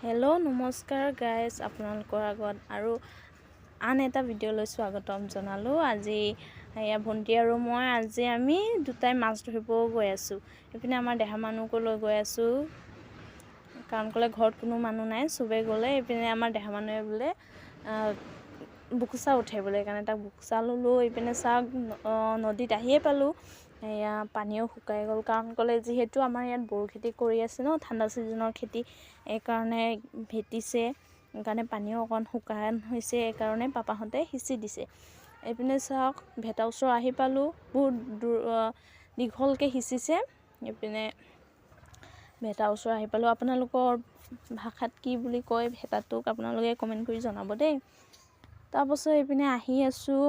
Hello' নমস্কাৰ guys, আপোনালোকৰ আগত আৰু আন এটা ভিডিঅ'লৈ স্বাগতম জনালোঁ। আজি এয়া ভণ্টি আৰু মই আমি দুটাই মাছ ধৰিব গৈ আছোঁ। এইপিনে আমাৰ দেহা মানুহকো লৈ গৈ আছোঁ, কাৰণ ক'লে ঘৰত কোনো মানুহ নাই, চবেই গ'লে। এইপিনে আমাৰ দেহা মানুহে বোলে বুকুচা উঠে বোলে, সেইকাৰণে তাক বুকুচা ল'লোঁ। এইপিনে চাওক, নদীত আহিয়ে পালোঁ। এয়া পানীও শুকাই গ'ল, কাৰণ ক'লে যিহেতু আমাৰ ইয়াত বড়ো খেতি কৰি আছে ন, ঠাণ্ডা ছিজনৰ খেতি, এইকাৰণে ভেটিছে, সেইকাৰণে পানীও অকণ শুকান হৈছে, এইকাৰণে পাপাহঁতে সিঁচি দিছে। এইপিনে চাওক, ভেটা ওচৰ আহি পালোঁ, বহুত দীঘলকৈ সিঁচিছে। এইপিনে ভেটা ওচৰ আহি পালোঁ। আপোনালোকৰ ভাষাত কি বুলি কয় ভেটাটোক আপোনালোকে কমেণ্ট কৰি জনাব দেই। তাৰপাছত এইপিনে আহি আছোঁ,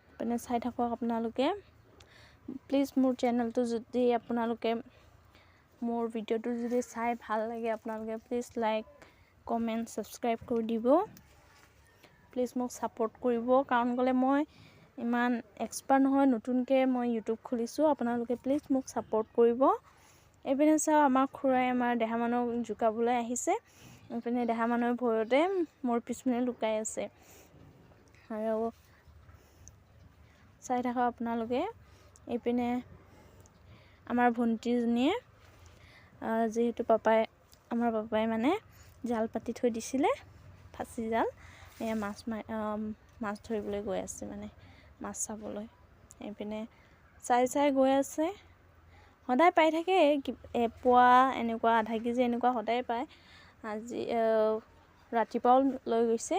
এইপিনে চাই থাকক আপোনালোকে। প্লিজ মোৰ চেনেলটো যদি আপোনালোকে মোৰ ভিডিঅ'টো যদি চাই ভাল লাগে, আপোনালোকে প্লিজ লাইক, কমেণ্ট, ছাবস্ক্ৰাইব কৰি দিব। প্লিজ মোক ছাপোৰ্ট কৰিব, কাৰণ ক'লে মই ইমান এক্সপাৰ্ট নহয়, নতুনকৈ মই ইউটিউব খুলিছোঁ। আপোনালোকে প্লিজ মোক ছাপোৰ্ট কৰিব। এইপিনে চাওঁ, আমাৰ খুৰাই আমাৰ দেহা মানুহক জোকাবলৈ আহিছে। এইপিনে দেহা মানুহৰ ভয়তে মোৰ পিছপিনে লুকাই আছে। আৰু চাই থাকক আপোনালোকে। এইপিনে আমাৰ ভণ্টিজনীয়ে যিহেতু আমাৰ পাপাই মানে জাল পাতি থৈ দিছিলে, ফাঁচি জাল, এয়া মাছ ধৰিবলৈ গৈ আছে, মানে মাছ চাবলৈ। এইপিনে চাই গৈ আছে। সদায় পাই থাকে, এপোৱা এনেকুৱা, আধা কেজি এনেকুৱা সদায় পায়। আজি ৰাতিপুৱাও লৈ গৈছে।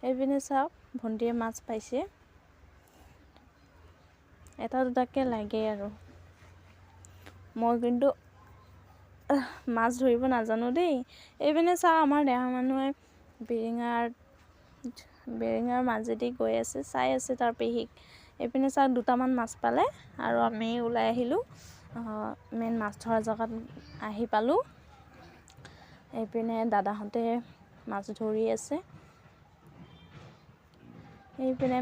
এইপিনে চাওক, ভণ্টিয়ে মাছ পাইছে, এটা দুটাকৈ লাগে আৰু। মই কিন্তু মাছ ধৰিব নাজানো দেই। এইপিনে চাওঁ, আমাৰ দেহা মানুহে বেৰিঙাৰ মাজেদি গৈ আছে, চাই আছে তাৰ পেহীক। এইপিনে চাওক, দুটামান মাছ পালে আৰু আমি ওলাই আহিলোঁ, মেইন মাছ ধৰা জেগাত আহি পালোঁ। এইপিনে দাদাহঁতে মাছ ধৰি আছে। এইপিনে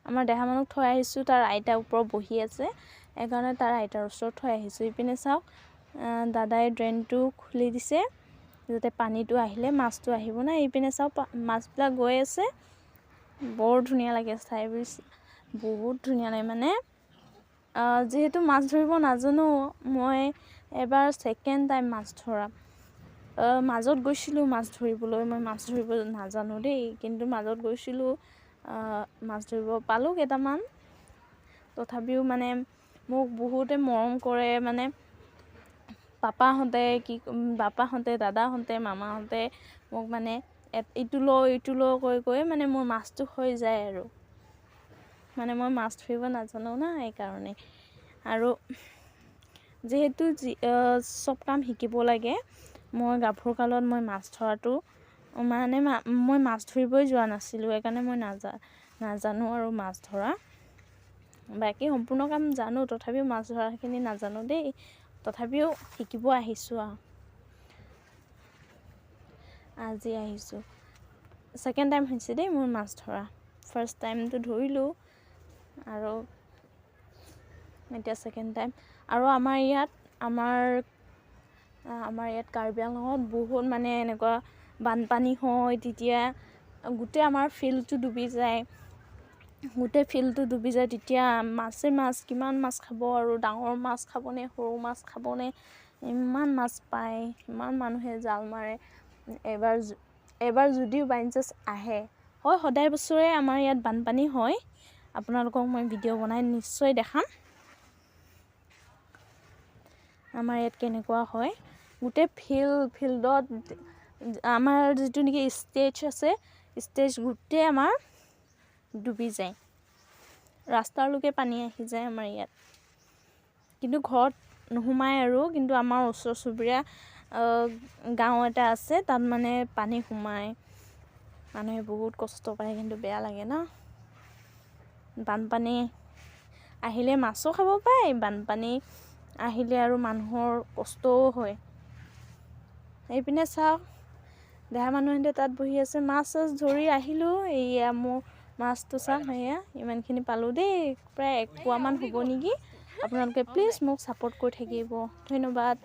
আমাৰ দেহা মানুহক থৈ আহিছোঁ, তাৰ আইতা ওপৰত বহি আছে, সেইকাৰণে তাৰ আইতাৰ ওচৰত থৈ আহিছোঁ। এইপিনে চাওক, দাদাই ড্ৰেইনটো খুলি দিছে, যাতে পানীটো আহিলে মাছটো আহিব না। এইপিনে চাওক, মাছবিলাক গৈ আছে, বৰ ধুনীয়া লাগে চাই, বহুত ধুনীয়া লাগে। মানে যিহেতু মাছ ধৰিব নাজানো, মই এবাৰ ছেকেণ্ড টাইম মাছ ধৰা। মাজত গৈছিলোঁ মাছ ধৰিবলৈ, মই মাছ ধৰিব নাজানো দেই, কিন্তু মাজত গৈছিলোঁ, মাছ ধৰিব পালোঁ কেইটামান। তথাপিও মানে মোক বহুতে মৰম কৰে, মানে বাপাহঁতে, দাদাহঁতে, মামাহঁতে মোক মানে ইটো ল কৈ মানে মোৰ মাছটো হৈ যায় আৰু। মানে মই মাছ ধৰিব নাজানো না, সেইকাৰণে। আৰু যিহেতু চব কাম শিকিব লাগে, মই গাভৰু কালত মই মাছ ধৰাটো মানে মই মাছ ধৰিবই যোৱা নাছিলোঁ, সেইকাৰণে মই নাজানো আৰু মাছ ধৰা। বাকী সম্পূৰ্ণ কাম জানো, তথাপিও মাছ ধৰাখিনি নাজানো দেই। তথাপিও শিকিব আহিছোঁ আৰু। আজি আহিছোঁ, ছেকেণ্ড টাইম হৈছে দেই মোৰ মাছ ধৰা। ফাৰ্ষ্ট টাইমটো ধৰিলোঁ আৰু এতিয়া ছেকেণ্ড টাইম। আৰু আমাৰ ইয়াত কাৰ্বি আংলঙত বহুত মানে এনেকুৱা বানপানী হয়, তেতিয়া গোটেই আমাৰ ফিল্ডটো ডুবি যায়। তেতিয়া মাছ, কিমান মাছ খাব আৰু, ডাঙৰ মাছ খাবনে, সৰু মাছ খাবনে, ইমান মাছ পায়, ইমান মানুহে জাল মাৰে। এবাৰ যদিও বাই চান্স আহে, হয় সদায় বছৰে আমাৰ ইয়াত বানপানী হয়। আপোনালোকক মই ভিডিঅ' বনাই নিশ্চয় দেখাম, আমাৰ ইয়াত কেনেকুৱা হয়। গোটেই ফিল্ডত আমাৰ যিটো নেকি ষ্টেজ আছে, ষ্টেজ গোটেই আমাৰ ডুবি যায়, ৰাস্তালৈকে পানী আহি যায় আমাৰ ইয়াত। কিন্তু ঘৰত নোসোমায় আৰু, কিন্তু আমাৰ ওচৰ চুবুৰীয়া গাঁও এটা আছে, তাত মানে পানী সোমায়, মানুহে বহুত কষ্ট পায়, কিন্তু বেয়া লাগে ন। বানপানী আহিলে মাছো খাব পায়, বানপানী আহিলে আৰু মানুহৰ কষ্টও হয়। এইপিনে চাওক, দেহা মানুহেতে তাত বহি আছে, মাছ ধৰি আহিলোঁ। এয়া মোৰ মাছটো চাওক, সেয়া ইমানখিনি পালোঁ দেই, প্ৰায় 1 পোৱামান হ'ব নেকি। আপোনালোকে প্লিজ মোক ছাপোৰ্ট কৰি থাকিব, ধন্যবাদ।